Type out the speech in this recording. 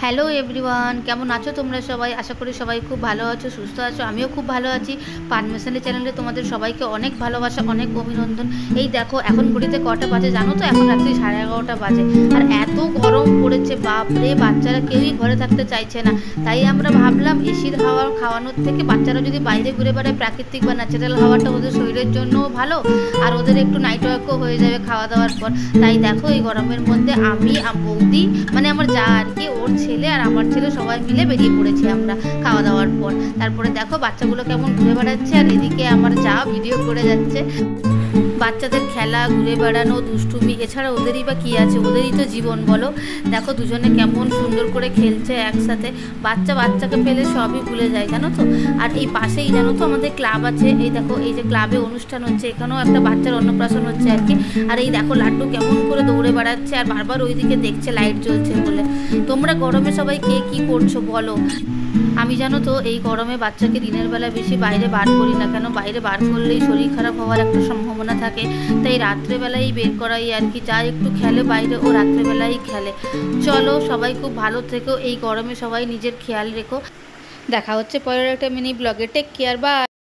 Hello everyone, কেমন আছো তোমরা সবাই? আশা করি সবাই খুব ভালো আছো, সুস্থ আছো। আমিও খুব ভালো আছি। পারমিশনের চ্যানেলে তোমাদের সবাইকে অনেক ভালোবাসা, অনেক অভিনন্দন। এই দেখো এখন ঘড়িতে কটা বাজে জানো তো? এখন রাত্রি 11:30 বাজে। আর এত গরম পড়েছে, বাপরে, বাচ্চারা কেউই ঘরে থাকতে চাইছে না। তাই আমরা ভাবলাম এসির হাওয়া খাওয়ানোর থেকে বাচ্চারা যদি বাইরে ঘুরে বেড়ায়, প্রাকৃতিক বা ন্যাচারাল হাওয়াটা ওদের শরীরের জন্যও ভালো, আর ওদের একটু নাইট ওয়ার্কও হয়ে যাবে খাওয়া দাওয়ার পর। তাই দেখো এই গরমের মধ্যে আমি বৌদি, মানে আমার যা আর কি, ওর ছেলে আর আমার ছেলে সবাই মিলে বেরিয়ে পড়েছি আমরা খাওয়া দাওয়ার পর। তারপরে দেখো বাচ্চাগুলো কেমন ঘুরে বেড়াচ্ছে, আর এদিকে আমার যা ভিডিও করে যাচ্ছে। বাচ্চাদের খেলা, ঘুরে বেড়ানো, দুষ্টুমি, এছাড়া ওদেরই বা কী আছে, ওদেরই তো জীবন বলো। দেখো দুজনে কেমন সুন্দর করে খেলছে একসাথে। বাচ্চাকে পেলে সবই ভুলে যায় জানো তো। আর এই পাশেই জানো তো আমাদের ক্লাব আছে। এই দেখো এই যে ক্লাবে অনুষ্ঠান হচ্ছে, এখানেও একটা বাচ্চার অন্নপ্রাশন হচ্ছে আর কি। আর এই দেখো লাড্ডু কেমন করে দৌড়ে বেড়াচ্ছে আর বারবার ওইদিকে দেখছে লাইট জ্বলছে বলে। তোমরা গরমে সবাই কে কী করছো বলো? আমি জানো তো এই গরমে বাচ্চাকে দিনের বেলা বেশি বাইরে বার করি না, কেন বাইরে বার করলেই শরীর খারাপ হওয়ার একটা সম্ভাবনা থাকে। তাই রাত্রেবেলাই বের করাই আর কি, যা একটু খেলে বাইরে ও রাত্রেবেলাই খেলে। চলো সবাই খুব ভালো থেকো, এই গরমে সবাই নিজের খেয়াল রেখো। দেখা হচ্ছে পরের একটা মিনি ব্লগে। Take care, by.